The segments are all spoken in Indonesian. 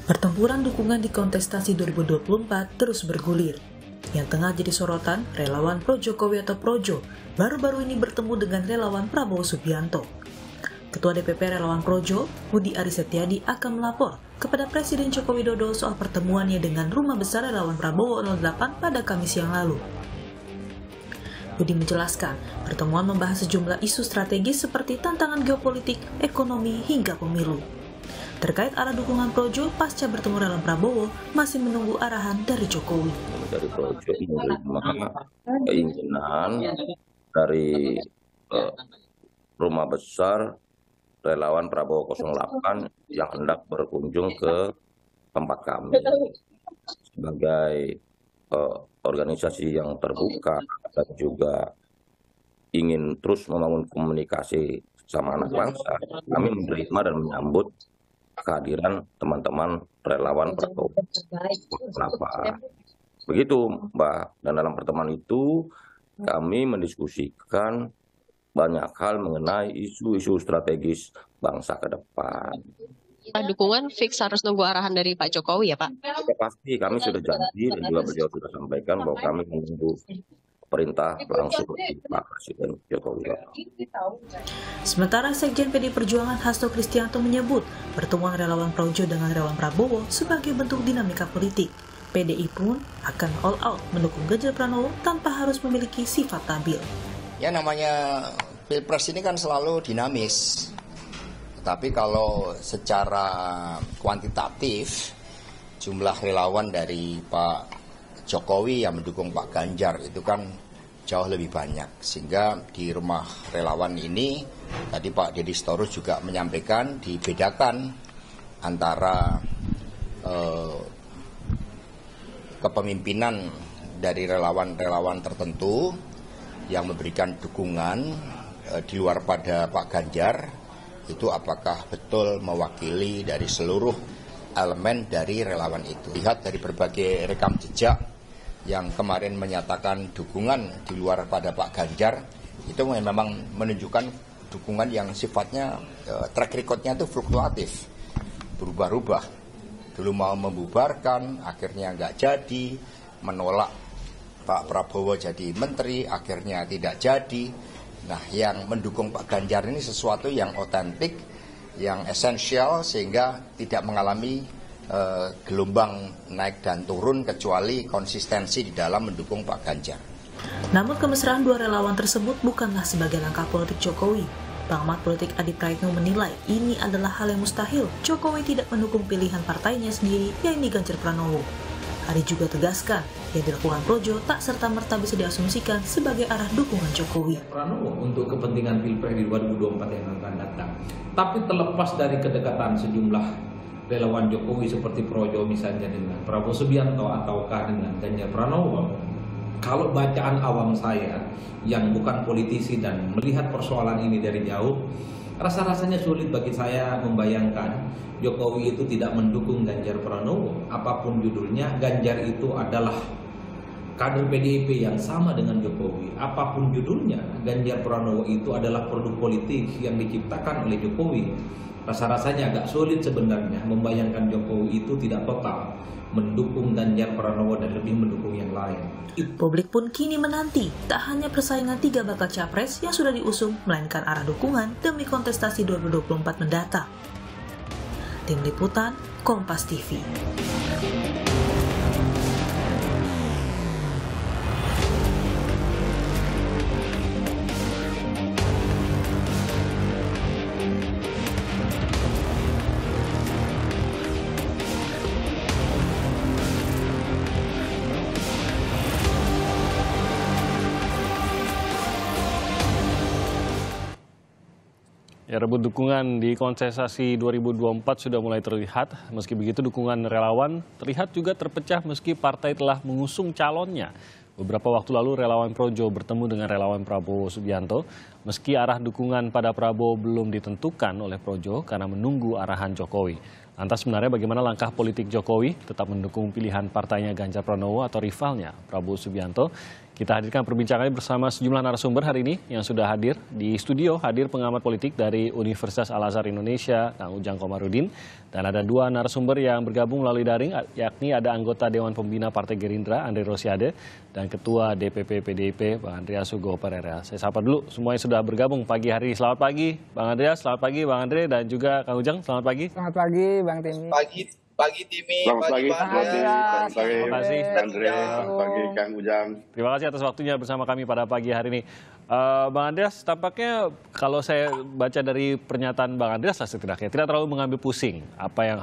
Pertempuran dukungan di kontestasi 2024 terus bergulir. Yang tengah jadi sorotan, relawan pro Jokowi atau Projo baru-baru ini bertemu dengan relawan Prabowo Subianto. Ketua DPP Relawan Projo, Budi Aris Setiadi akan melapor kepada Presiden Joko Widodo soal pertemuannya dengan Rumah Besar Relawan Prabowo 08 pada Kamis yang lalu. Budi menjelaskan, pertemuan membahas sejumlah isu strategis seperti tantangan geopolitik, ekonomi, hingga pemilu. Terkait arah dukungan Projo pasca bertemu relawan Prabowo, masih menunggu arahan dari Jokowi. Dari Projo menerima keinginan dari Rumah Besar Relawan Prabowo 08 yang hendak berkunjung ke tempat kami. Sebagai organisasi yang terbuka dan juga ingin terus membangun komunikasi sama anak bangsa, kami menerima dan menyambut kehadiran teman-teman relawan Prabowo. Kenapa? Begitu, Mbak. Dan dalam pertemuan itu kami mendiskusikan banyak hal mengenai isu-isu strategis bangsa ke depan. Dukungan fix harus nunggu arahan dari Pak Jokowi ya Pak? Ya, pasti kami sudah janji dan juga beliau sudah sampaikan bahwa kami menunggu perintah langsung dari Pak Presiden Jokowi. Sementara Sekjen PD Perjuangan Hasto Kristianto menyebut pertemuan relawan Projo dengan relawan Prabowo sebagai bentuk dinamika politik. PDI pun akan all out mendukung Ganjar Pranowo tanpa harus memiliki sifat stabil. Ya namanya Pilpres ini kan selalu dinamis. Tapi kalau secara kuantitatif jumlah relawan dari Pak Jokowi yang mendukung Pak Ganjar itu kan jauh lebih banyak. Sehingga di rumah relawan ini tadi Pak Deddy Sitorus juga menyampaikan dibedakan antara kepemimpinan dari relawan-relawan tertentu yang memberikan dukungan di luar pada Pak Ganjar, itu apakah betul mewakili dari seluruh elemen dari relawan itu. Lihat dari berbagai rekam jejak yang kemarin menyatakan dukungan di luar pada Pak Ganjar, itu memang menunjukkan dukungan yang sifatnya track record-nya itu fluktuatif, berubah-ubah. Dulu mau membubarkan, akhirnya nggak jadi, menolak Pak Prabowo jadi menteri, akhirnya tidak jadi. Nah, yang mendukung Pak Ganjar ini sesuatu yang otentik, yang esensial, sehingga tidak mengalami gelombang naik dan turun, kecuali konsistensi di dalam mendukung Pak Ganjar. Namun kemesraan dua relawan tersebut bukanlah sebagai langkah politik Jokowi. Pengamat politik Adi Praetno menilai ini adalah hal yang mustahil. Jokowi tidak mendukung pilihan partainya sendiri, yaitu Ganjar Pranowo. Adi juga tegaskan, yang dilakukan Projo tak serta-merta bisa diasumsikan sebagai arah dukungan Jokowi. Pranowo untuk kepentingan Pilpres di 2024 yang akan datang. Tapi terlepas dari kedekatan sejumlah relawan Jokowi seperti Projo misalnya dengan Prabowo Subianto ataukah dengan Ganjar Pranowo, kalau bacaan awam saya yang bukan politisi dan melihat persoalan ini dari jauh, rasa-rasanya sulit bagi saya membayangkan Jokowi itu tidak mendukung Ganjar Pranowo. Apapun judulnya, Ganjar itu adalah kader PDIP yang sama dengan Jokowi. Apapun judulnya, Ganjar Pranowo itu adalah produk politik yang diciptakan oleh Jokowi. Rasa-rasanya agak sulit sebenarnya membayangkan Jokowi itu tidak total mendukung Ganjar Pranowo dan lebih mendukung yang lain. Publik pun kini menanti tak hanya persaingan 3 bakal capres yang sudah diusung, melainkan arah dukungan demi kontestasi 2024 mendatang. Tim Liputan, Kompas TV. Ya, rebut dukungan di kontestasi 2024 sudah mulai terlihat. Meski begitu, dukungan relawan terlihat juga terpecah meski partai telah mengusung calonnya. Beberapa waktu lalu relawan Projo bertemu dengan relawan Prabowo Subianto. Meski arah dukungan pada Prabowo belum ditentukan oleh Projo karena menunggu arahan Jokowi. Lantas sebenarnya bagaimana langkah politik Jokowi tetap mendukung pilihan partainya Ganjar Pranowo atau rivalnya Prabowo Subianto? Kita hadirkan perbincangannya bersama sejumlah narasumber hari ini yang sudah hadir di studio. Hadir pengamat politik dari Universitas Al-Azhar Indonesia, Kang Ujang Komarudin. Dan ada dua narasumber yang bergabung melalui daring, yakni ada anggota Dewan Pembina Partai Gerindra, Andre Rosiade, dan Ketua DPP PDIP, Bang Andreas Hugo Pereira. Saya sapa dulu semuanya sudah bergabung pagi hari ini. Selamat pagi, Bang Andreas, selamat pagi, Bang Andre, dan juga Kang Ujang, selamat pagi. Selamat pagi, Bang Timi. Pagi Timi, Selamat pagi, Bang Andre. selamat pagi, Terima kasih. Andre, selamat pagi, Kang Ujang. Terima kasih atas waktunya bersama kami pada pagi hari ini. Bang Andreas, tampaknya kalau saya baca dari pernyataan Bang Andreas lah setidaknya tidak terlalu mengambil pusing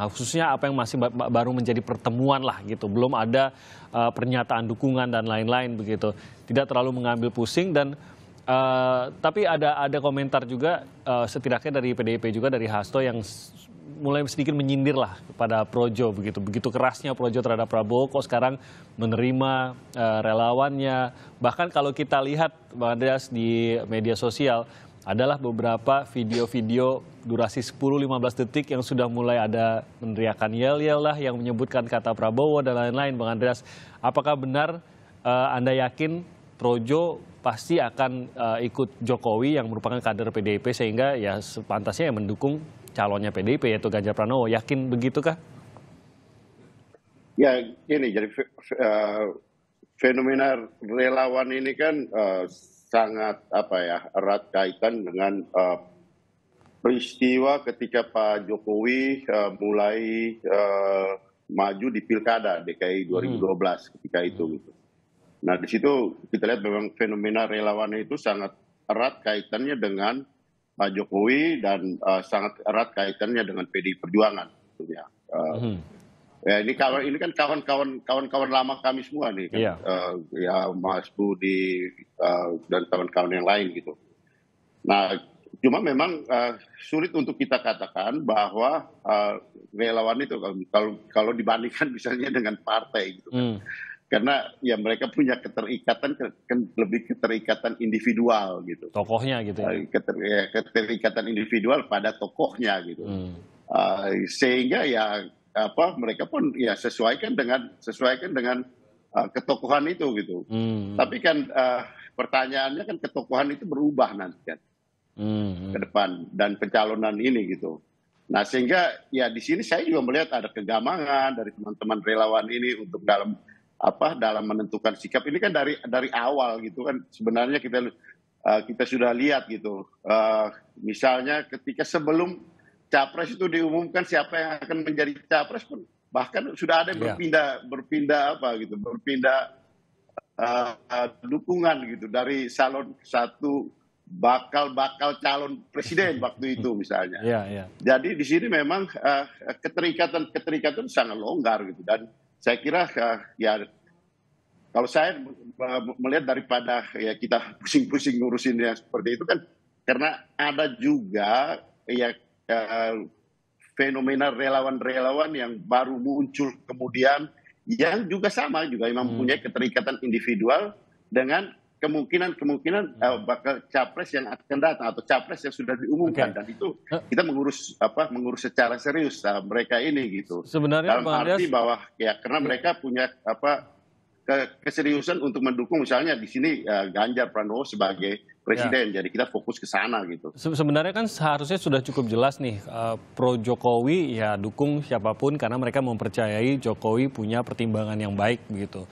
khususnya apa yang masih baru menjadi pertemuan lah gitu, belum ada pernyataan dukungan dan lain-lain begitu, tidak terlalu mengambil pusing dan tapi ada komentar juga setidaknya dari PDIP juga dari Hasto yang mulai sedikit menyindir lah kepada Projo begitu kerasnya Projo terhadap Prabowo kok sekarang menerima relawannya. Bahkan kalau kita lihat Bang Andreas di media sosial adalah beberapa video-video durasi 10-15 detik yang sudah mulai ada meneriakan yel-yel lah yang menyebutkan kata Prabowo dan lain-lain. Bang Andreas, apakah benar Anda yakin Projo pasti akan ikut Jokowi yang merupakan kader PDIP sehingga ya sepantasnya yang mendukung calonnya PDIP yaitu Ganjar Pranowo, yakin begitukah? Ya ini jadi fenomena relawan ini kan sangat erat kaitan dengan peristiwa ketika Pak Jokowi mulai maju di Pilkada DKI 2012 ketika itu gitu. Nah di situ kita lihat memang fenomena relawan itu sangat erat kaitannya dengan Pak Jokowi dan sangat erat kaitannya dengan PDI Perjuangan. Ya, ini kan kawan-kawan lama kami semua nih, kan? Ya Mas Budi dan kawan-kawan yang lain gitu. Nah, cuma memang sulit untuk kita katakan bahwa relawan itu kalau dibandingkan misalnya dengan partai gitu. Karena ya mereka punya keterikatan, lebih keterikatan individual gitu. Tokohnya gitu ya? Keterikatan individual pada tokohnya gitu. Sehingga ya mereka pun ya sesuaikan dengan ketokohan itu gitu. Tapi kan pertanyaannya kan ketokohan itu berubah nanti kan ke depan dan pencalonan ini gitu. Nah sehingga ya di sini saya juga melihat ada kegamangan dari teman-teman relawan ini untuk dalam menentukan sikap. Ini kan dari awal gitu kan sebenarnya kita sudah lihat gitu. Misalnya ketika sebelum capres itu diumumkan siapa yang akan menjadi capres pun bahkan sudah ada yang berpindah dukungan gitu dari salon satu bakal calon presiden waktu itu misalnya. Jadi di sini memang keterikatan sangat longgar gitu. Dan saya kira ya kalau saya melihat daripada ya kita pusing-pusing ngurusin yang seperti itu kan karena ada juga ya fenomena relawan-relawan yang baru muncul kemudian yang juga sama juga yang mempunyai keterikatan individual dengan kemungkinan bakal capres yang akan datang atau capres yang sudah diumumkan dan itu kita mengurus secara serius mereka ini gitu. Sebenarnya dalam arti bahwa ya karena mereka punya keseriusan untuk mendukung misalnya di sini Ganjar Pranowo sebagai presiden. Jadi kita fokus ke sana gitu. Sebenarnya kan seharusnya sudah cukup jelas nih pro Jokowi ya dukung siapapun karena mereka mempercayai Jokowi punya pertimbangan yang baik begitu.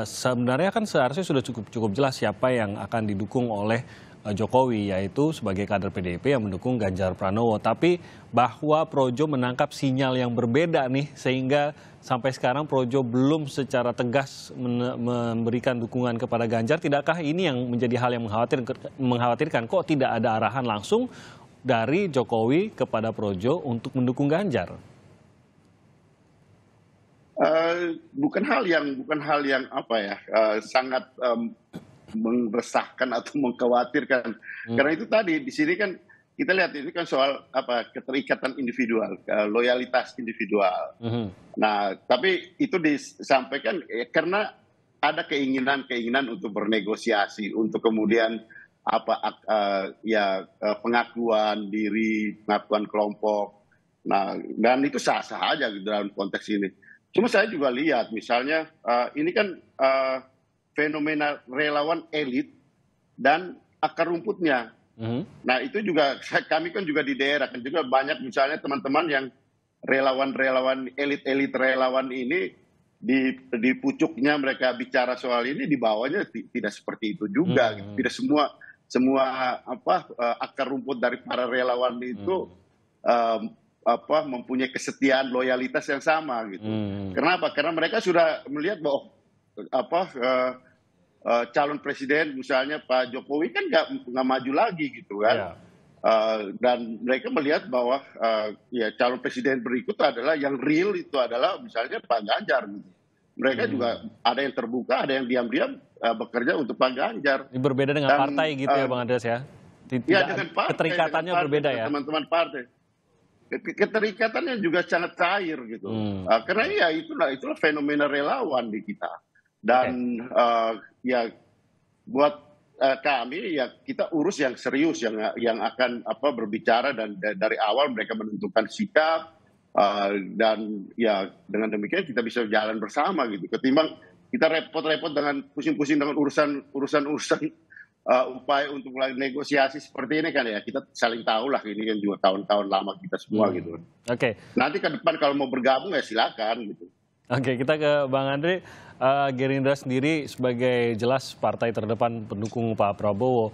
Sebenarnya kan seharusnya sudah cukup jelas siapa yang akan didukung oleh Jokowi yaitu sebagai kader PDIP yang mendukung Ganjar Pranowo. Tapi bahwa Projo menangkap sinyal yang berbeda nih sehingga sampai sekarang Projo belum secara tegas memberikan dukungan kepada Ganjar. Tidakkah ini yang menjadi hal yang mengkhawatirkan kok tidak ada arahan langsung dari Jokowi kepada Projo untuk mendukung Ganjar? Bukan hal yang sangat meresahkan atau mengkhawatirkan. Karena itu tadi di sini kan kita lihat ini kan soal keterikatan individual, loyalitas individual. Nah, tapi itu disampaikan karena ada keinginan untuk bernegosiasi, untuk kemudian pengakuan diri, pengakuan kelompok. Nah, dan itu sah-sah aja dalam konteks ini. Cuma saya juga lihat misalnya ini kan fenomena relawan elit dan akar rumputnya. Nah itu juga kami kan juga di daerah kan juga banyak misalnya teman-teman yang relawan-relawan elit-elit relawan ini di pucuknya mereka bicara soal ini, di bawahnya tidak seperti itu juga. Gitu. Tidak semua akar rumput dari para relawan itu mempunyai kesetiaan loyalitas yang sama gitu. Kenapa? Karena mereka sudah melihat bahwa calon presiden misalnya Pak Jokowi kan nggak maju lagi gitu kan. Dan mereka melihat bahwa ya calon presiden berikut adalah yang real itu adalah misalnya Pak Ganjar. Gitu. Mereka juga ada yang terbuka, ada yang diam-diam bekerja untuk Pak Ganjar. Ini berbeda dengan partai gitu ya Bang Andreas ya? Ya dengan partai. Keterikatannya dengan partai, berbeda ya? Teman-teman partai. Keterikatannya juga sangat cair gitu. Karena ya itulah fenomena relawan di kita. Dan ya buat kami ya kita urus yang serius yang akan berbicara dan dari awal mereka menentukan sikap dan ya dengan demikian kita bisa jalan bersama gitu. Ketimbang kita repot-repot dengan pusing-pusing dengan urusan upaya untuk mulai negosiasi seperti ini kan ya kita saling tahu lah ini kan juga tahun-tahun lama kita semua gitu. Oke. Nanti ke depan kalau mau bergabung ya silakan gitu. Oke, kita ke Bang Andre. Gerindra sendiri sebagai jelas partai terdepan pendukung Pak Prabowo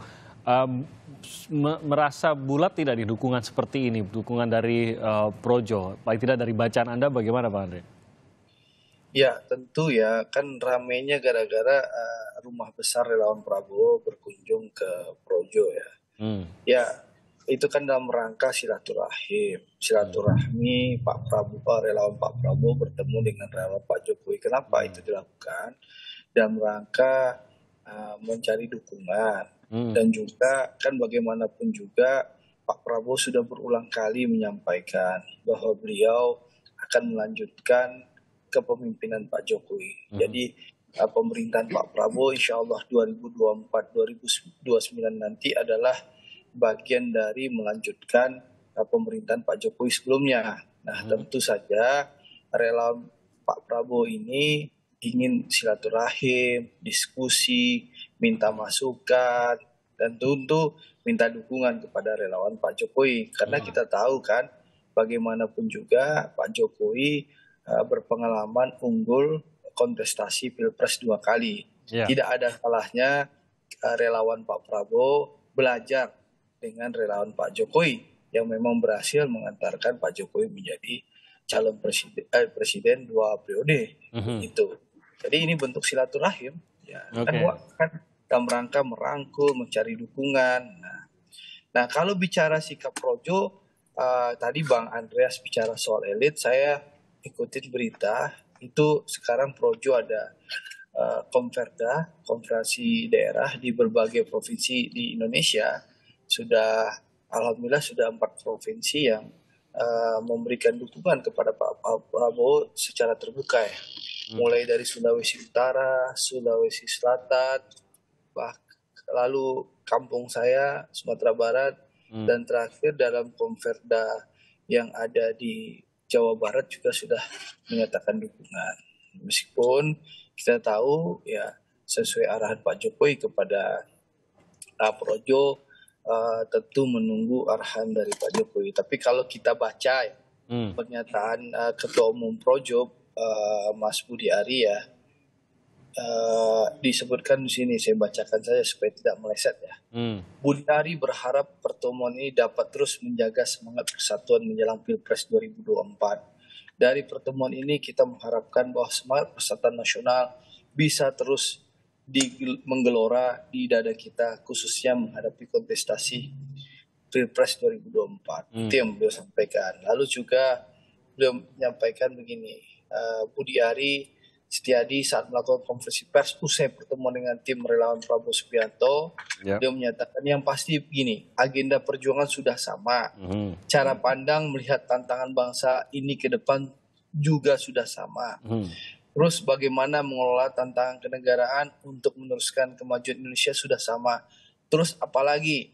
merasa bulat tidak di dukungan seperti ini, dukungan dari Projo, paling tidak dari bacaan Anda bagaimana Bang Andre? Ya tentu ya, kan ramainya gara-gara rumah besar relawan Prabowo berkunjung ke Projo ya. Ya itu kan dalam rangka silaturahmi Pak Prabowo, relawan Pak Prabowo bertemu dengan relawan Pak Jokowi. Kenapa itu dilakukan? Dalam rangka mencari dukungan. Dan juga kan bagaimanapun juga Pak Prabowo sudah berulang kali menyampaikan bahwa beliau akan melanjutkan kepemimpinan Pak Jokowi. Jadi pemerintahan Pak Prabowo insya Allah 2024-2029 nanti adalah bagian dari melanjutkan pemerintahan Pak Jokowi sebelumnya. Nah tentu saja relawan Pak Prabowo ini ingin silaturahim, diskusi, minta masukan, dan tentu minta dukungan kepada relawan Pak Jokowi. Karena kita tahu kan bagaimanapun juga Pak Jokowi berpengalaman unggul kontestasi Pilpres 2 kali. Tidak ada salahnya relawan Pak Prabowo belajar dengan relawan Pak Jokowi yang memang berhasil mengantarkan Pak Jokowi menjadi calon presiden 2 periode. Itu. Jadi ini bentuk silaturahim ya. Kan dalam rangka merangkul, mencari dukungan. Nah kalau bicara sikap Projo, tadi Bang Andreas bicara soal elit, saya ikutin berita itu sekarang Projo ada Konferda, konferensi daerah di berbagai provinsi di Indonesia. Alhamdulillah sudah 4 provinsi yang memberikan dukungan kepada Pak Prabowo secara terbuka ya. Mulai dari Sulawesi Utara, Sulawesi Selatan, lalu kampung saya Sumatera Barat, dan terakhir dalam Konferda yang ada di Jawa Barat juga sudah menyatakan dukungan. Meskipun kita tahu ya sesuai arahan Pak Jokowi kepada Projo, tentu menunggu arahan dari Pak Jokowi. Tapi kalau kita baca pernyataan Ketua Umum Projo, Mas Budi Ari ya, disebutkan di sini, saya bacakan saja supaya tidak meleset ya. Budi Ari berharap pertemuan ini dapat terus menjaga semangat persatuan menjelang Pilpres 2024. Dari pertemuan ini kita mengharapkan bahwa semangat persatuan nasional bisa terus menggelora di dada kita, khususnya menghadapi kontestasi Pilpres 2024. Itu yang beliau sampaikan. Lalu juga beliau menyampaikan begini, Budi Ari Setiadi saat melakukan konferensi pers usai pertemuan dengan tim relawan Prabowo Subianto, dia menyatakan yang pasti begini, agenda perjuangan sudah sama, cara pandang melihat tantangan bangsa ini ke depan juga sudah sama. Terus bagaimana mengelola tantangan kenegaraan untuk meneruskan kemajuan Indonesia sudah sama. Terus apalagi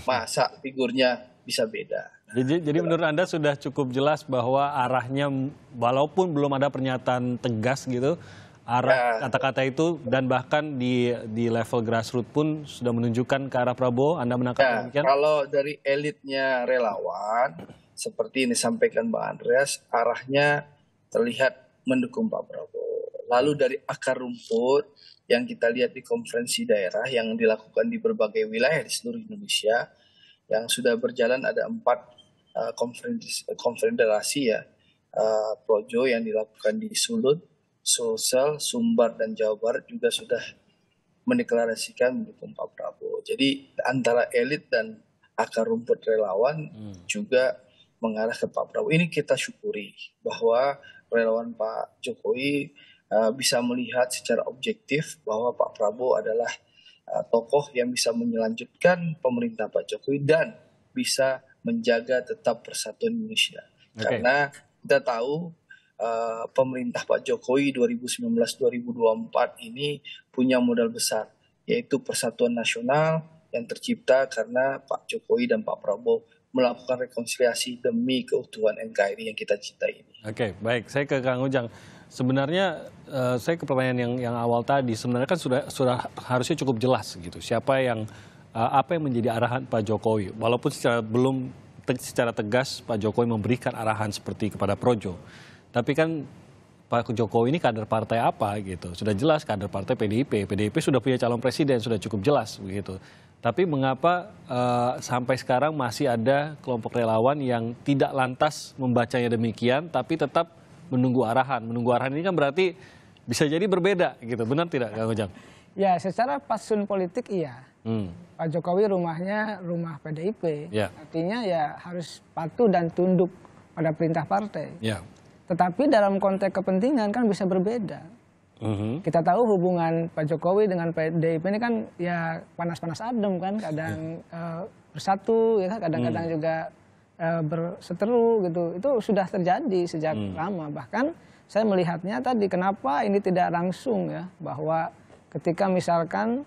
masa figurnya bisa beda. Jadi menurut Anda sudah cukup jelas bahwa arahnya walaupun belum ada pernyataan tegas gitu, arah kata-kata itu dan bahkan di level grassroots pun sudah menunjukkan ke arah Prabowo. Anda menangkap demikian? Kalau dari elitnya relawan, seperti ini disampaikan Bang Andreas, arahnya terlihat mendukung Pak Prabowo. Lalu dari akar rumput yang kita lihat di konferensi daerah yang dilakukan di berbagai wilayah di seluruh Indonesia, yang sudah berjalan ada 4 konfederasi ya, projo yang dilakukan di Sulut, Sulsel, Sumbar, dan Jawa Barat juga sudah mendeklarasikan mendukung Pak Prabowo. Jadi antara elit dan akar rumput relawan juga mengarah ke Pak Prabowo. Ini kita syukuri bahwa relawan Pak Jokowi bisa melihat secara objektif bahwa Pak Prabowo adalah tokoh yang bisa menyelanjutkan pemerintah Pak Jokowi dan bisa menjaga tetap persatuan Indonesia. Karena kita tahu pemerintah Pak Jokowi 2019-2024 ini punya modal besar, yaitu persatuan nasional yang tercipta karena Pak Jokowi dan Pak Prabowo melakukan rekonsiliasi demi keutuhan NKRI yang kita cintai ini. Oke, baik. Saya ke Kang Ujang. Sebenarnya saya ke pertanyaan yang awal tadi, sebenarnya kan sudah harusnya cukup jelas gitu. Siapa yang apa yang menjadi arahan Pak Jokowi, walaupun secara tegas Pak Jokowi memberikan arahan seperti kepada Projo. Tapi kan Pak Jokowi ini kader partai apa gitu. Sudah jelas kader partai PDIP. PDIP sudah punya calon presiden, sudah cukup jelas begitu. Tapi mengapa sampai sekarang masih ada kelompok relawan yang tidak lantas membacanya demikian, tapi tetap menunggu arahan. Menunggu arahan ini kan berarti bisa jadi berbeda gitu. Benar tidak Kang Ujang? Ya, secara fatsun politik iya. Pak Jokowi rumahnya rumah PDIP. Artinya ya harus patuh dan tunduk pada perintah partai. Tetapi dalam konteks kepentingan kan bisa berbeda. Kita tahu hubungan Pak Jokowi dengan PDIP ini kan ya panas-panas adem kan, kadang bersatu ya kan, kadang-kadang juga berseteru gitu. Itu sudah terjadi sejak lama. Bahkan saya melihatnya tadi kenapa ini tidak langsung ya, bahwa ketika misalkan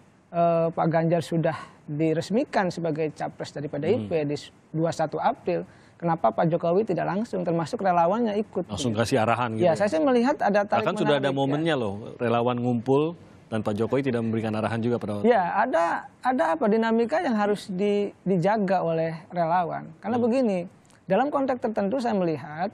Pak Ganjar sudah diresmikan sebagai capres dari PDIP di 21 April, kenapa Pak Jokowi tidak langsung, termasuk relawannya ikut. Langsung kasih arahan gitu. Ya, saya melihat ada tarik bahkan sudah ada momennya loh, relawan ngumpul dan Pak Jokowi tidak memberikan arahan juga pada waktu. Ya, ada apa dinamika yang harus dijaga oleh relawan. Karena begini, dalam konteks tertentu saya melihat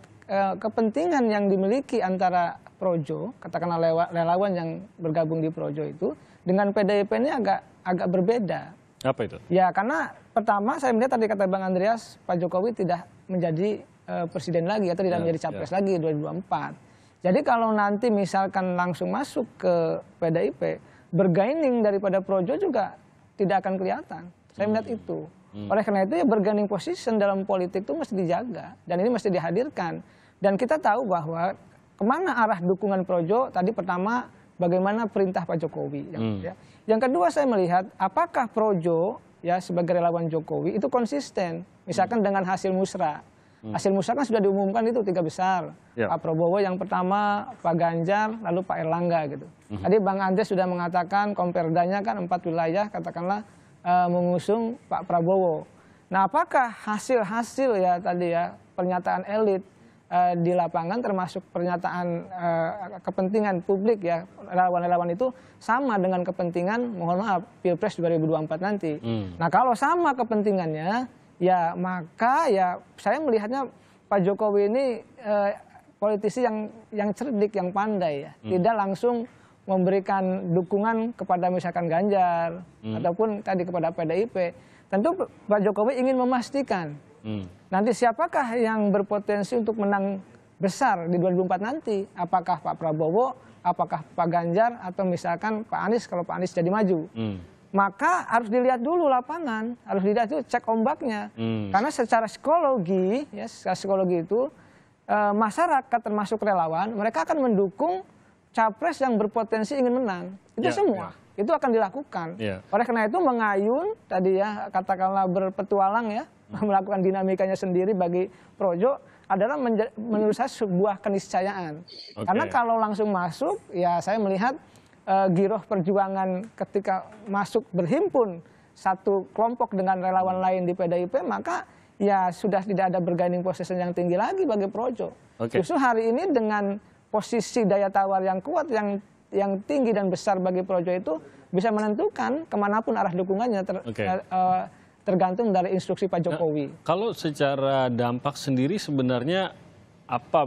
kepentingan yang dimiliki antara Projo, katakanlah relawan yang bergabung di Projo itu, dengan PDIP ini agak berbeda. Apa itu? Ya, karena pertama saya melihat tadi kata Bang Andreas, Pak Jokowi tidak menjadi presiden lagi atau tidak menjadi capres lagi 2024. Jadi kalau nanti misalkan langsung masuk ke PDIP, bergaining daripada Projo juga tidak akan kelihatan. Saya melihat itu. Oleh karena itu ya bergaining position dalam politik itu mesti dijaga dan ini mesti dihadirkan. Dan kita tahu bahwa kemana arah dukungan Projo tadi pertama bagaimana perintah Pak Jokowi. Yang kedua saya melihat apakah Projo ya sebagai relawan Jokowi itu konsisten. Misalkan dengan hasil musra. Hasil musra kan sudah diumumkan itu 3 besar. Pak Prabowo yang pertama, Pak Ganjar, lalu Pak Erlangga gitu. Tadi Bang Andreas sudah mengatakan komperdanya kan 4 wilayah katakanlah mengusung Pak Prabowo. Nah apakah hasil-hasil ya tadi ya pernyataan elit di lapangan termasuk pernyataan kepentingan publik ya relawan-relawan itu sama dengan kepentingan mohon maaf Pilpres 2024 nanti. Nah kalau sama kepentingannya ya maka ya saya melihatnya Pak Jokowi ini politisi yang cerdik, yang pandai ya. Tidak langsung memberikan dukungan kepada misalkan Ganjar ataupun tadi kepada PDIP. Tentu Pak Jokowi ingin memastikan nanti siapakah yang berpotensi untuk menang besar di 2024 nanti. Apakah Pak Prabowo, apakah Pak Ganjar, atau misalkan Pak Anies kalau Pak Anies jadi maju. Maka harus dilihat dulu lapangan, harus dilihat itu cek ombaknya. Karena secara psikologi, ya secara psikologi itu masyarakat termasuk relawan, mereka akan mendukung capres yang berpotensi ingin menang. Itu semua. Itu akan dilakukan. Oleh karena itu mengayun tadi ya katakanlah berpetualang ya, melakukan dinamikanya sendiri bagi Projo adalah menurut saya sebuah keniscayaan. Karena kalau langsung masuk ya saya melihat giroh perjuangan ketika masuk berhimpun satu kelompok dengan relawan lain di PDIP maka ya sudah tidak ada bergaining position yang tinggi lagi bagi Projo. Justru hari ini dengan posisi daya tawar yang kuat yang yang tinggi dan besar bagi Projo itu bisa menentukan kemanapun arah dukungannya tergantung dari instruksi Pak Jokowi. Kalau secara dampak sendiri sebenarnya apa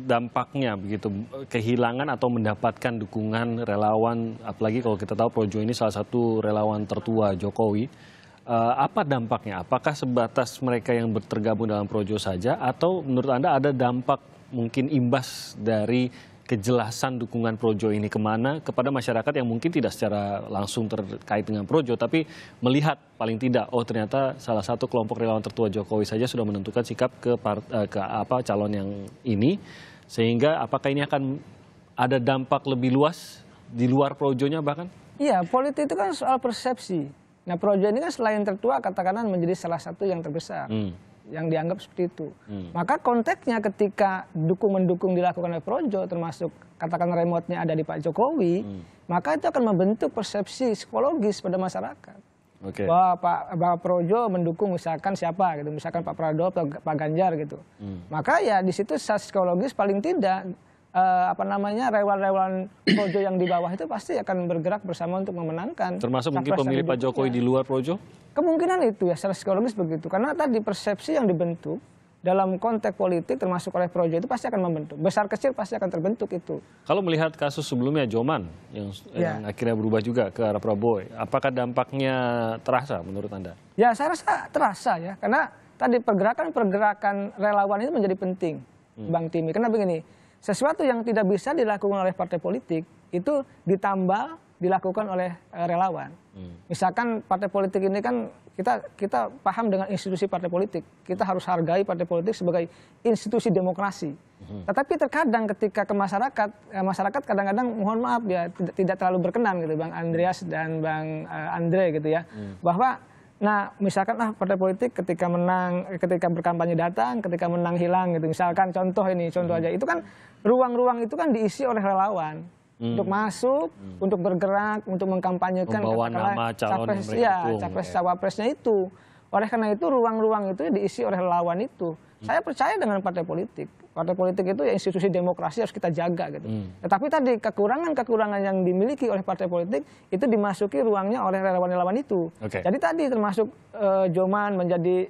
dampaknya begitu, kehilangan atau mendapatkan dukungan relawan, apalagi kalau kita tahu Projo ini salah satu relawan tertua Jokowi, apa dampaknya? Apakah sebatas mereka yang tergabung dalam Projo saja, atau menurut Anda ada dampak mungkin imbas dari kejelasan dukungan Projo ini kemana kepada masyarakat yang mungkin tidak secara langsung terkait dengan Projo, tapi melihat paling tidak, oh ternyata salah satu kelompok relawan tertua Jokowi saja sudah menentukan sikap ke calon yang ini, sehingga apakah ini akan ada dampak lebih luas di luar Projonya bahkan? Iya, politik itu kan soal persepsi. Nah, Projo ini kan selain tertua katakanlah menjadi salah satu yang terbesar. Yang dianggap seperti itu. Maka konteksnya ketika dukung-mendukung dilakukan oleh Projo, termasuk katakan remote-nya ada di Pak Jokowi, maka itu akan membentuk persepsi psikologis pada masyarakat. Bahwa Projo mendukung misalkan siapa gitu, misalkan Pak Prabowo atau Pak Ganjar gitu. Maka ya di situ secara psikologis paling tidak relawan-relawan Projo yang di bawah itu pasti akan bergerak bersama untuk memenangkan. Termasuk mungkin pemilih Pak Jokowi di luar Projo? Kemungkinan itu ya secara psikologis begitu. Karena tadi persepsi yang dibentuk dalam konteks politik termasuk oleh Projo itu pasti akan membentuk. Besar kecil pasti akan terbentuk itu. Kalau melihat kasus sebelumnya Joman yang akhirnya berubah juga ke arah Prabowo, apakah dampaknya terasa menurut Anda? Ya saya rasa terasa ya. Karena tadi pergerakan relawan itu menjadi penting, Bang Timi. Karena begini, sesuatu yang tidak bisa dilakukan oleh partai politik itu ditambah dilakukan oleh relawan. Misalkan partai politik ini kan kita paham dengan institusi partai politik. Kita harus hargai partai politik sebagai institusi demokrasi. Tetapi terkadang ketika ke masyarakat kadang-kadang mohon maaf ya tidak terlalu berkenan gitu Bang Andreas dan Bang Andre gitu ya. Bahwa misalkan partai politik ketika berkampanye datang, ketika menang hilang gitu. Misalkan contoh aja. Itu kan ruang-ruang itu kan diisi oleh relawan. Untuk masuk, untuk bergerak, untuk mengkampanyekan membawa nama calon cawapresnya itu. Oleh karena itu ruang-ruang itu diisi oleh relawan itu. Saya percaya dengan partai politik. Partai politik itu ya institusi demokrasi harus kita jaga gitu. Tetapi tadi kekurangan-kekurangan yang dimiliki oleh partai politik itu dimasuki ruangnya oleh relawan-relawan itu. Jadi tadi termasuk Joman menjadi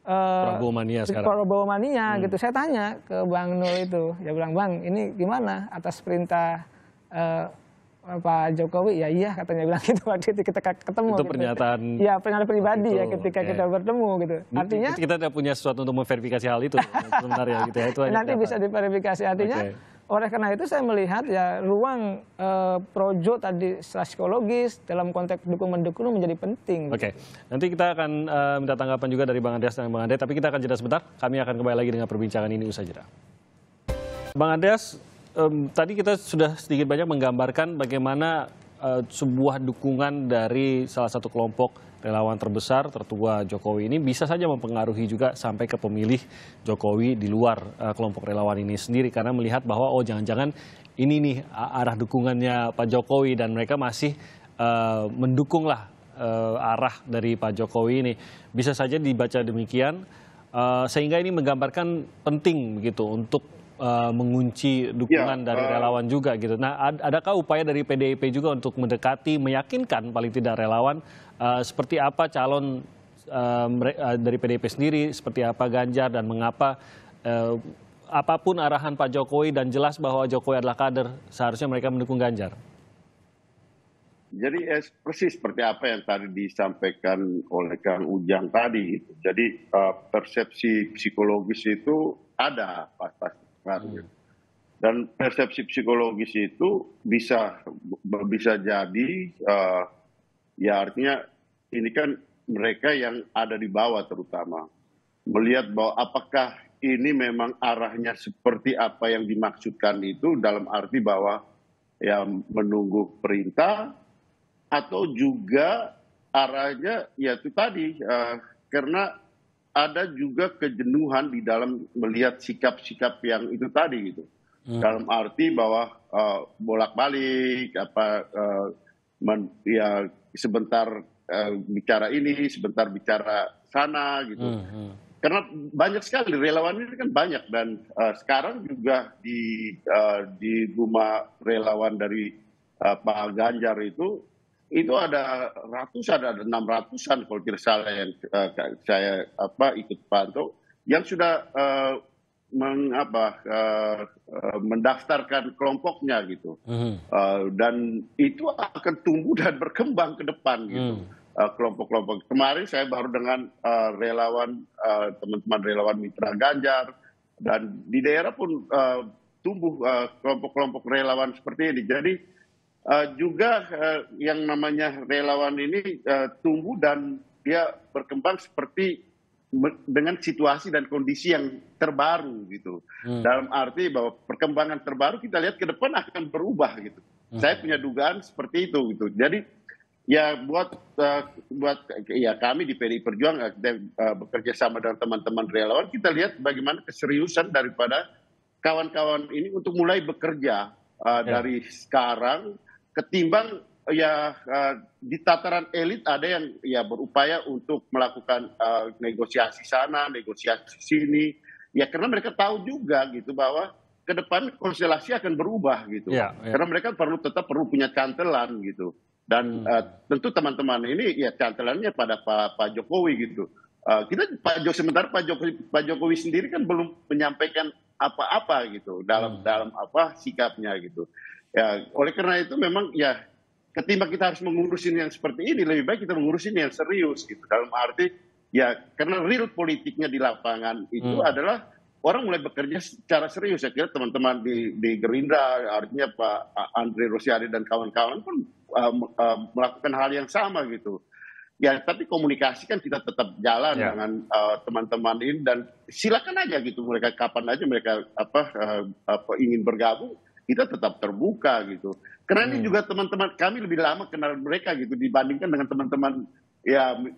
Prabowo mania sekarang. Prabowo mania gitu. Saya tanya ke Bang Nul itu, dia bilang, "Bang, ini gimana atas perintah Pak Jokowi?" Ya iya katanya bilang gitu waktu itu kita ketemu. Itu gitu. Pernyataan. Ya pernyataan pribadi ya ketika kita bertemu gitu. Artinya kita tidak punya sesuatu untuk memverifikasi hal itu sebenarnya gitu ya. Itu nanti bisa diverifikasi. Artinya oleh karena itu saya melihat ya ruang Projo tadi secara psikologis dalam konteks dukung-mendukung menjadi penting. Nanti kita akan minta tanggapan juga dari Bang Andreas dan Bang Andre, tapi kita akan jeda sebentar. Kami akan kembali lagi dengan perbincangan ini usai jeda. Bang Andreas, tadi kita sudah sedikit banyak menggambarkan bagaimana sebuah dukungan dari salah satu kelompok relawan terbesar tertua Jokowi ini bisa saja mempengaruhi juga sampai ke pemilih Jokowi di luar kelompok relawan ini sendiri, karena melihat bahwa jangan-jangan ini nih arah dukungannya Pak Jokowi dan mereka masih mendukunglah arah dari Pak Jokowi ini. Bisa saja dibaca demikian sehingga ini menggambarkan penting begitu untuk mengunci dukungan dari relawan juga gitu. Nah, adakah upaya dari PDIP juga untuk mendekati, meyakinkan paling tidak relawan seperti apa calon dari PDIP sendiri, seperti apa Ganjar dan mengapa apapun arahan Pak Jokowi dan jelas bahwa Jokowi adalah kader, seharusnya mereka mendukung Ganjar? Jadi persis seperti apa yang tadi disampaikan oleh Kang Ujang tadi. Jadi persepsi psikologis itu ada pasti. Dan persepsi psikologis itu bisa jadi ya artinya ini kan mereka yang ada di bawah terutama melihat bahwa apakah ini memang arahnya seperti apa yang dimaksudkan itu, dalam arti bahwa ya menunggu perintah, atau juga arahnya ya itu tadi karena ada juga kejenuhan di dalam melihat sikap-sikap yang itu tadi gitu. Dalam arti bahwa bolak-balik ya sebentar bicara ini, sebentar bicara sana gitu. karena banyak sekali relawan ini kan banyak, dan sekarang juga di rumah relawan dari Pak Ganjar itu ada ratusan, ada 600-an kalau tidak salah yang saya ikut pantau yang sudah mendaftarkan kelompoknya gitu. Dan itu akan tumbuh dan berkembang ke depan gitu. Kelompok-kelompok. Kemarin saya baru dengan teman-teman relawan mitra Ganjar, dan di daerah pun tumbuh kelompok-kelompok relawan seperti ini. Jadi juga yang namanya relawan ini tumbuh dan dia berkembang seperti dengan situasi dan kondisi yang terbaru gitu. Dalam arti bahwa perkembangan terbaru kita lihat ke depan akan berubah gitu. Saya punya dugaan seperti itu gitu. Jadi ya buat kami di PDI Perjuangan bekerja sama dengan teman-teman relawan, kita lihat bagaimana keseriusan daripada kawan-kawan ini untuk mulai bekerja dari sekarang, ketimbang di tataran elit ada yang berupaya untuk melakukan negosiasi sana, negosiasi sini, karena mereka tahu juga gitu bahwa ke depan konstelasi akan berubah gitu. Karena mereka tetap perlu punya cantelan gitu. Dan tentu teman-teman ini cantelannya pada Pak Jokowi gitu. Sementara Pak Jokowi sendiri kan belum menyampaikan apa-apa gitu dalam sikapnya gitu. Oleh karena itu memang ketimbang kita harus mengurusin yang seperti ini, lebih baik kita mengurusin yang serius gitu. Dalam arti karena real politiknya di lapangan itu adalah orang mulai bekerja secara serius. Saya kira teman-teman di Gerindra, artinya Pak Andre Rosiade dan kawan-kawan pun melakukan hal yang sama gitu. Tapi komunikasi kan kita tetap jalan dengan teman-teman ini, dan silakan aja gitu mereka kapan aja mereka ingin bergabung, kita tetap terbuka gitu. Karena ini juga teman-teman kami lebih lama kenal mereka gitu dibandingkan dengan teman-teman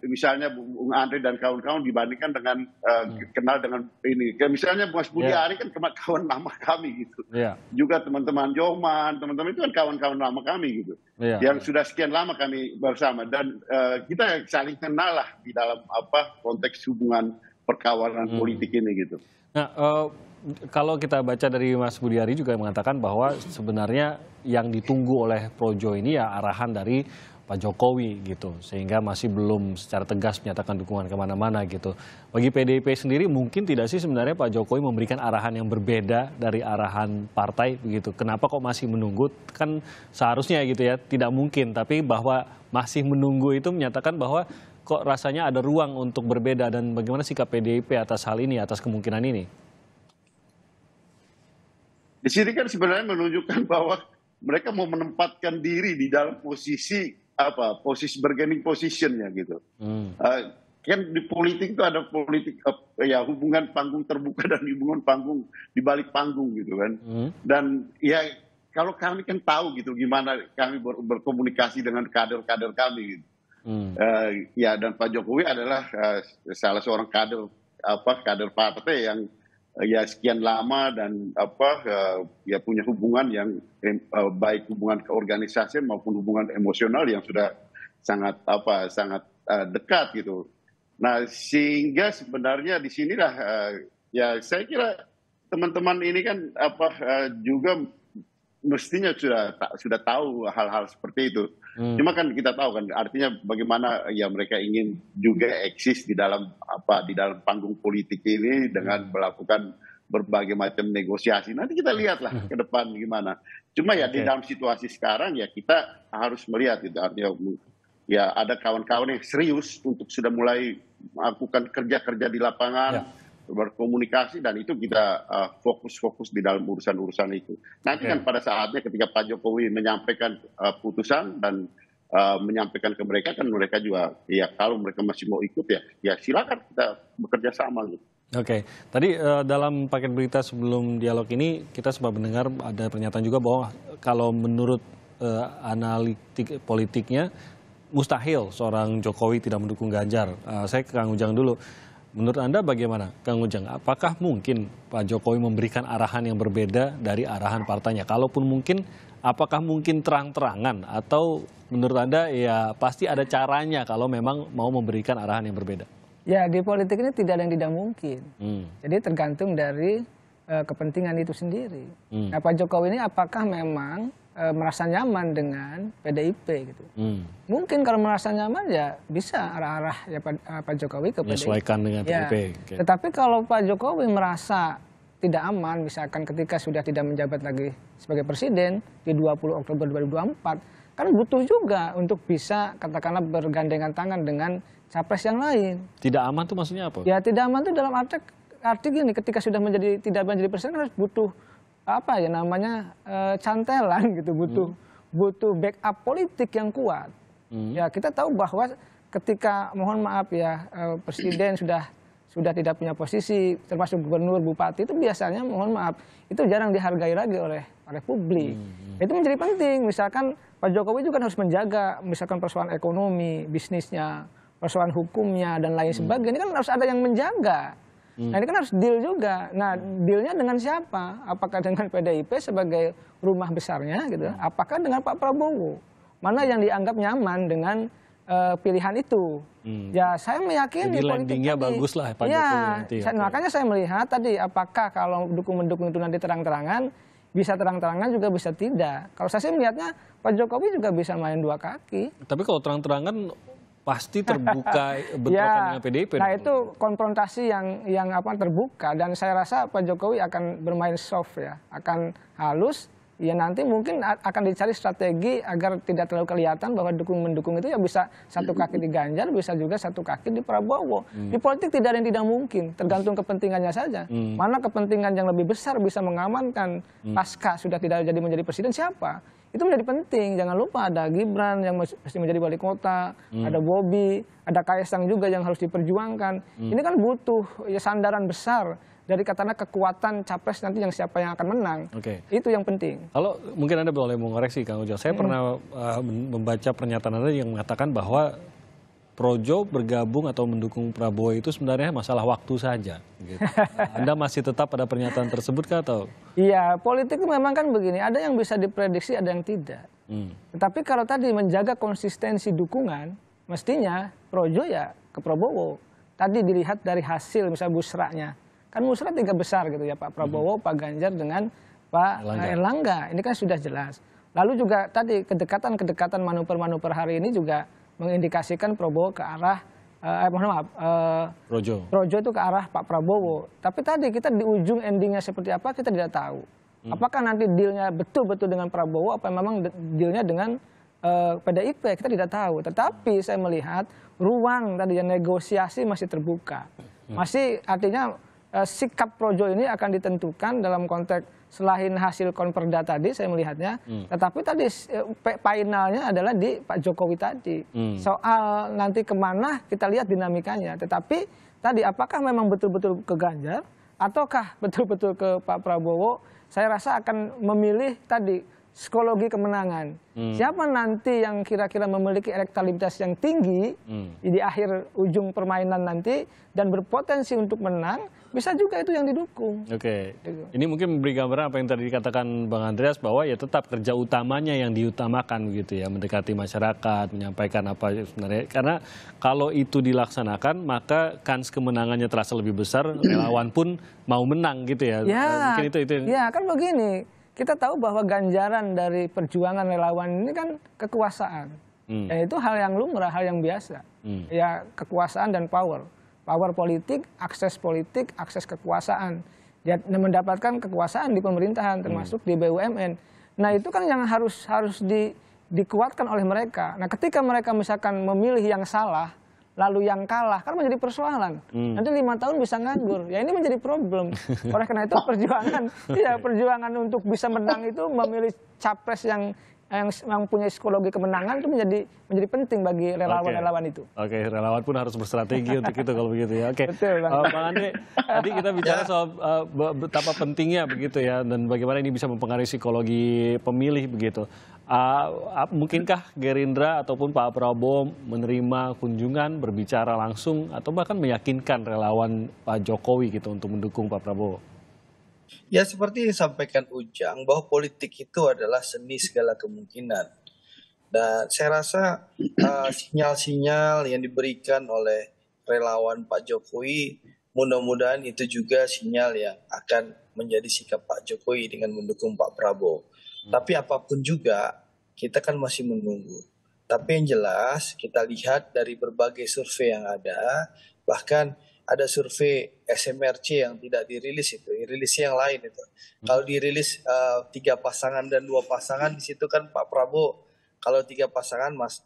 misalnya Bung Andre dan kawan-kawan dibandingkan dengan kenal dengan ini. Misalnya Mas Budi Ari kan kawan lama kami gitu. Juga teman-teman Joman, teman-teman itu kan kawan-kawan lama kami gitu. Yang sudah sekian lama kami bersama, dan kita saling kenal lah di dalam konteks hubungan perkawanan politik ini gitu. Nah, kalau kita baca dari Mas Budi Ari juga mengatakan bahwa sebenarnya yang ditunggu oleh Projo ini arahan dari Pak Jokowi gitu, sehingga masih belum secara tegas menyatakan dukungan kemana-mana gitu. Bagi PDIP sendiri mungkin tidak sih sebenarnya Pak Jokowi memberikan arahan yang berbeda dari arahan partai begitu. Kenapa kok masih menunggu? Kan seharusnya gitu ya, tidak mungkin. Tapi bahwa masih menunggu itu menyatakan bahwa kok rasanya ada ruang untuk berbeda, dan bagaimana sikap PDIP atas hal ini, atas kemungkinan ini? Di sini kan sebenarnya menunjukkan bahwa mereka mau menempatkan diri di dalam posisi bargaining positionnya gitu. Kan di politik itu ada politik hubungan panggung terbuka dan hubungan panggung di balik panggung gitu kan. Dan kalau kami kan tahu gitu gimana kami berkomunikasi dengan kader-kader kami gitu. Dan Pak Jokowi adalah salah seorang kader partai yang sekian lama dan punya hubungan yang baik hubungan keorganisasian maupun hubungan emosional yang sudah sangat dekat gitu. Nah, sehingga sebenarnya di sinilah saya kira teman-teman ini kan juga mestinya sudah tahu hal-hal seperti itu. Cuma kan kita tahu kan artinya bagaimana mereka ingin juga eksis di dalam panggung politik ini dengan melakukan berbagai macam negosiasi. Nanti kita lihatlah ke depan gimana. Cuma di dalam situasi sekarang kita harus melihat itu artinya ada kawan-kawan yang serius untuk sudah mulai melakukan kerja-kerja di lapangan, berkomunikasi, dan itu kita fokus di dalam urusan-urusan itu. Nanti kan pada saatnya ketika Pak Jokowi menyampaikan putusan dan menyampaikan ke mereka, kan mereka juga kalau mereka masih mau ikut silakan kita bekerja sama gitu. Oke, tadi dalam paket berita sebelum dialog ini kita sempat mendengar ada pernyataan juga bahwa kalau menurut analitik politiknya mustahil seorang Jokowi tidak mendukung Ganjar. Saya ke Kang Ujang dulu. Menurut Anda bagaimana, Kang Ujang? Apakah mungkin Pak Jokowi memberikan arahan yang berbeda dari arahan partainya? Kalaupun mungkin, apakah mungkin terang-terangan? Atau menurut Anda pasti ada caranya kalau memang mau memberikan arahan yang berbeda? Ya, di politik ini tidak ada yang tidak mungkin. Jadi tergantung dari kepentingan itu sendiri. Nah, Pak Jokowi ini apakah memang merasa nyaman dengan PDIP gitu? Mungkin kalau merasa nyaman ya bisa arah-arah ya Pak Jokowi ke PDIP. Menyesuaikan dengan PDIP. Ya. Tetapi kalau Pak Jokowi merasa tidak aman, misalkan ketika sudah tidak menjabat lagi sebagai presiden di 20 Oktober 2024, kan butuh juga untuk bisa katakanlah bergandengan tangan dengan capres yang lain. Tidak aman tuh maksudnya apa? Ya tidak aman tuh dalam arti gini, ketika sudah tidak menjadi presiden harus butuh apa ya namanya cantelan gitu, butuh backup politik yang kuat. Ya kita tahu bahwa ketika mohon maaf ya presiden sudah tidak punya posisi, termasuk gubernur, bupati, itu biasanya mohon maaf itu jarang dihargai lagi oleh publik. Itu menjadi penting. Misalkan Pak Jokowi juga harus menjaga misalkan persoalan ekonomi, bisnisnya, persoalan hukumnya dan lain sebagainya. Ini kan harus ada yang menjaga. Nah ini kan harus deal juga. Nah dealnya dengan siapa? Apakah dengan PDIP sebagai rumah besarnya gitu? Apakah dengan Pak Prabowo? Mana yang dianggap nyaman dengan pilihan itu? Ya saya meyakini jadi landingnya bagus lah Pak Jokowi nanti. Makanya saya melihat tadi apakah kalau mendukung itu nanti terang-terangan, bisa terang-terangan juga bisa tidak. Kalau saya sih melihatnya Pak Jokowi juga bisa main dua kaki. Tapi kalau terang-terangan pasti terbuka bentrokan dengan PDIP. Nah itu konfrontasi yang terbuka dan saya rasa Pak Jokowi akan bermain soft ya, akan halus. Ya nanti mungkin akan dicari strategi agar tidak terlalu kelihatan bahwa mendukung itu ya bisa satu kaki di Ganjar, bisa juga satu kaki di Prabowo. Di politik tidak ada yang tidak mungkin, tergantung kepentingannya saja. Mana kepentingan yang lebih besar bisa mengamankan pasca sudah tidak jadi menjadi presiden siapa? Itu menjadi penting. Jangan lupa ada Gibran yang mesti menjadi wali kota, ada Bobi, ada Kaesang juga yang harus diperjuangkan. Ini kan butuh ya sandaran besar dari katakanlah kekuatan capres nanti yang siapa yang akan menang. Itu yang penting. Kalau mungkin Anda boleh mengoreksi Kang Ujang. Saya pernah membaca pernyataan Anda yang mengatakan bahwa Projo bergabung atau mendukung Prabowo itu sebenarnya masalah waktu saja. Gitu. Anda masih tetap pada pernyataan tersebut kah atau? Iya, politik memang kan begini. Ada yang bisa diprediksi, ada yang tidak. Tetapi kalau tadi menjaga konsistensi dukungan, mestinya Projo ya ke Prabowo. Tadi dilihat dari hasil misalnya musrahnya. Kan musrah 3 besar gitu ya, Pak Prabowo, Pak Ganjar dengan Pak Erlangga. Ini kan sudah jelas. Lalu juga tadi kedekatan manuver-manuver hari ini juga mengindikasikan Prabowo ke arah Projo itu ke arah Pak Prabowo. Tapi tadi kita di ujung endingnya seperti apa kita tidak tahu. Apakah nanti dealnya betul-betul dengan Prabowo apa memang dealnya dengan PDIP kita tidak tahu. Tetapi saya melihat ruang tadi yang negosiasi masih terbuka. Masih artinya sikap Projo ini akan ditentukan dalam konteks selain hasil konperda tadi saya melihatnya, tetapi tadi finalnya adalah di Pak Jokowi tadi. Soal nanti kemana kita lihat dinamikanya. Tetapi tadi apakah memang betul-betul ke Ganjar ataukah betul-betul ke Pak Prabowo? Saya rasa akan memilih tadi psikologi kemenangan. Siapa nanti yang kira-kira memiliki elektabilitas yang tinggi di akhir ujung permainan nanti dan berpotensi untuk menang, bisa juga itu yang didukung. Ini mungkin memberi gambaran apa yang tadi dikatakan Bang Andreas bahwa ya tetap kerja utamanya yang diutamakan begitu ya, mendekati masyarakat, menyampaikan apa sebenarnya. Karena kalau itu dilaksanakan maka kans kemenangannya terasa lebih besar, relawan pun mau menang gitu ya. Mungkin itu. Ya kan begini. Kita tahu bahwa ganjaran dari perjuangan relawan ini kan kekuasaan. Dan itu hal yang lumrah, hal yang biasa. Ya kekuasaan dan power. Power politik, akses kekuasaan. Dia mendapatkan kekuasaan di pemerintahan termasuk di BUMN. Nah itu kan yang harus dikuatkan oleh mereka. Nah ketika mereka misalkan memilih yang salah, lalu yang kalah kan menjadi persoalan. Nanti 5 tahun bisa nganggur. Ya ini menjadi problem. Oleh karena itu perjuangan untuk bisa menang itu memilih capres yang punya psikologi kemenangan itu menjadi penting bagi relawan-relawan itu. Relawan pun harus berstrategi untuk itu kalau begitu ya. Betul, Bang Andre, tadi kita bicara soal betapa pentingnya begitu ya dan bagaimana ini bisa mempengaruhi psikologi pemilih begitu. Mungkinkah Gerindra ataupun Pak Prabowo menerima kunjungan, berbicara langsung atau bahkan meyakinkan relawan Pak Jokowi gitu untuk mendukung Pak Prabowo? Ya seperti yang disampaikan Ujang bahwa politik itu adalah seni segala kemungkinan. Dan saya rasa sinyal-sinyal yang diberikan oleh relawan Pak Jokowi, mudah-mudahan itu juga sinyal yang akan menjadi sikap Pak Jokowi dengan mendukung Pak Prabowo. Tapi apapun juga, kita kan masih menunggu. Tapi yang jelas, kita lihat dari berbagai survei yang ada, bahkan ada survei SMRC yang tidak dirilis itu, dirilis yang lain itu. Kalau dirilis 3 pasangan dan 2 pasangan, di situ kan Pak Prabowo. Kalau 3 pasangan, Mas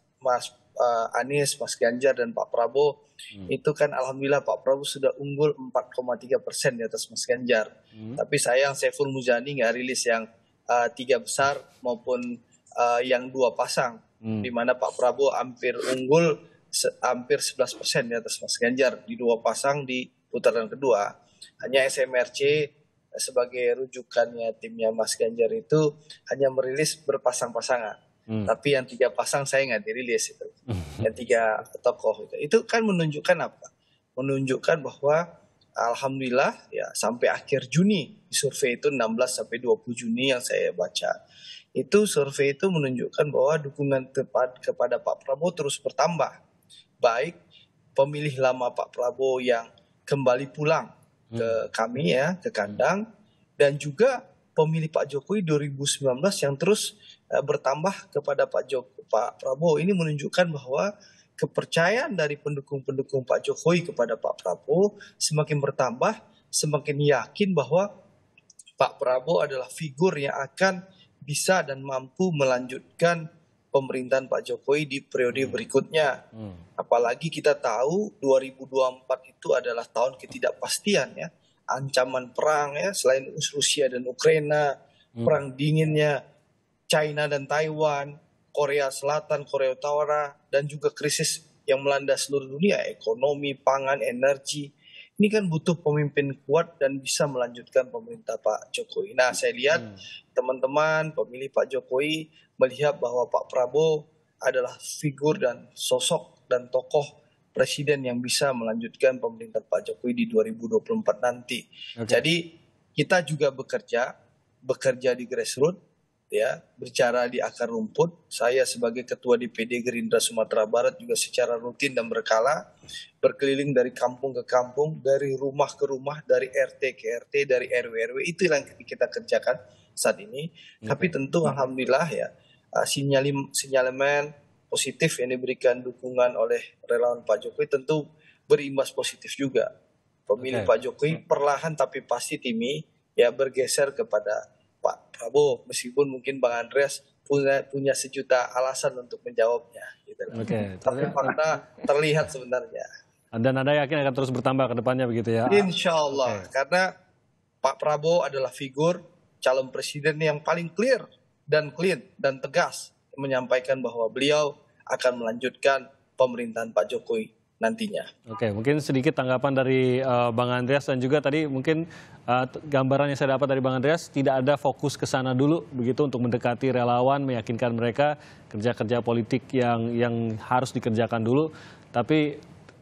Anies, Mas Ganjar, dan Pak Prabowo, itu kan alhamdulillah Pak Prabowo sudah unggul 4,3% di atas Mas Ganjar. Tapi sayang Saiful Mujani nggak rilis yang 3 besar maupun yang 2 pasang, di mana Pak Prabowo hampir unggul hampir 11% di atas Mas Ganjar di 2 pasang di putaran kedua. Hanya SMRC sebagai rujukannya timnya Mas Ganjar itu hanya merilis berpasang-pasangan. Tapi yang 3 pasang saya nggak dirilis itu. Yang 3 tokoh itu kan menunjukkan apa? Menunjukkan bahwa alhamdulillah ya sampai akhir Juni, di survei itu 16 sampai 20 Juni yang saya baca. Itu survei itu menunjukkan bahwa dukungan kepada Pak Prabowo terus bertambah. Baik pemilih lama Pak Prabowo yang kembali pulang ke kami ya, ke kandang, dan juga pemilih Pak Jokowi 2019 yang terus bertambah kepada Pak Prabowo. Ini menunjukkan bahwa kepercayaan dari pendukung-pendukung Pak Jokowi kepada Pak Prabowo semakin bertambah, semakin yakin bahwa Pak Prabowo adalah figur yang akan bisa dan mampu melanjutkan pemerintahan Pak Jokowi di periode berikutnya. Apalagi kita tahu 2024 itu adalah tahun ketidakpastian ya, ancaman perang ya, selain Rusia dan Ukraina, perang dinginnya China dan Taiwan, Korea Selatan, Korea Utara, dan juga krisis yang melanda seluruh dunia, ekonomi, pangan, energi. Ini kan butuh pemimpin kuat dan bisa melanjutkan pemerintah Pak Jokowi. Nah, saya lihat teman-teman pemilih Pak Jokowi melihat bahwa Pak Prabowo adalah figur dan sosok dan tokoh presiden yang bisa melanjutkan pemerintahan Pak Jokowi di 2024 nanti. Jadi kita juga bekerja di grassroots, ya, bicara di akar rumput. Saya sebagai ketua DPD Gerindra Sumatera Barat juga secara rutin dan berkala berkeliling dari kampung ke kampung, dari rumah ke rumah, dari RT ke RT, dari RW. Itu yang kita kerjakan saat ini. Tapi tentu alhamdulillah ya, sinyalemen positif yang diberikan dukungan oleh relawan Pak Jokowi tentu berimbas positif juga. Pemilih Pak Jokowi perlahan tapi pasti Timi ya bergeser kepada Pak Prabowo, meskipun mungkin Bang Andreas punya sejuta alasan untuk menjawabnya. Gitu. Tapi fakta terlihat sebenarnya. Dan Anda yakin akan terus bertambah ke depannya begitu ya? Insya Allah, karena Pak Prabowo adalah figur calon presiden yang paling clear dan clean dan tegas menyampaikan bahwa beliau akan melanjutkan pemerintahan Pak Jokowi nantinya. Mungkin sedikit tanggapan dari Bang Andreas, dan juga tadi mungkin gambaran yang saya dapat dari Bang Andreas, tidak ada fokus ke sana dulu begitu untuk mendekati relawan, meyakinkan mereka kerja-kerja politik yang harus dikerjakan dulu. Tapi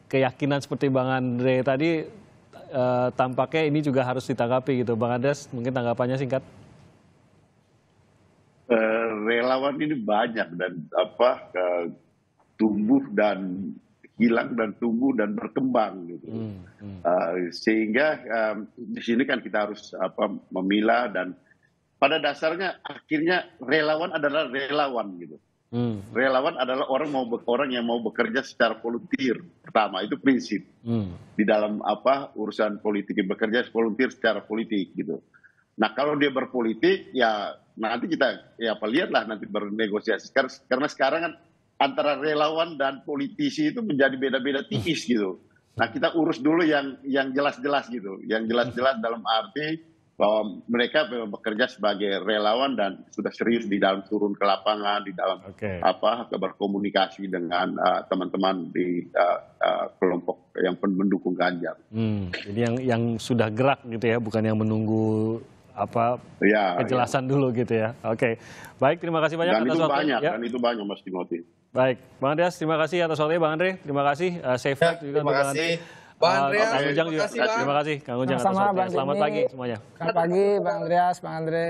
keyakinan seperti Bang Andre tadi tampaknya ini juga harus ditanggapi gitu. Bang Andreas, mungkin tanggapannya singkat. Relawan ini banyak dan tumbuh dan hilang dan tumbuh dan berkembang gitu. Sehingga di sini kan kita harus memilah, dan pada dasarnya akhirnya relawan adalah relawan gitu. Relawan adalah orang yang mau bekerja secara volunteer. Pertama itu prinsip di dalam urusan politik, bekerja volunteer secara politik gitu. Nah kalau dia berpolitik ya nanti kita lihatlah nanti bernegosiasi, karena sekarang kan antara relawan dan politisi itu menjadi beda-beda tipis gitu. Nah kita urus dulu yang jelas-jelas gitu, yang jelas-jelas dalam arti bahwa mereka memang bekerja sebagai relawan dan sudah serius di dalam turun ke lapangan, di dalam berkomunikasi dengan teman-teman di kelompok yang mendukung Ganjar. Jadi yang sudah gerak gitu ya, bukan yang menunggu kejelasan dulu gitu ya. Baik, terima kasih banyak atas waktu. Dan itu banyak Mas Timothy. Baik, Bang Andreas, terima kasih atas waktunya. Bang Andre, terima kasih. Safe flight juga untuk Bang Andre. Bang Andreas, Kang Ujang juga. Terima kasih Kang Ujang atas waktunya. Selamat pagi semuanya. Selamat pagi Bang Andreas, Bang Andre.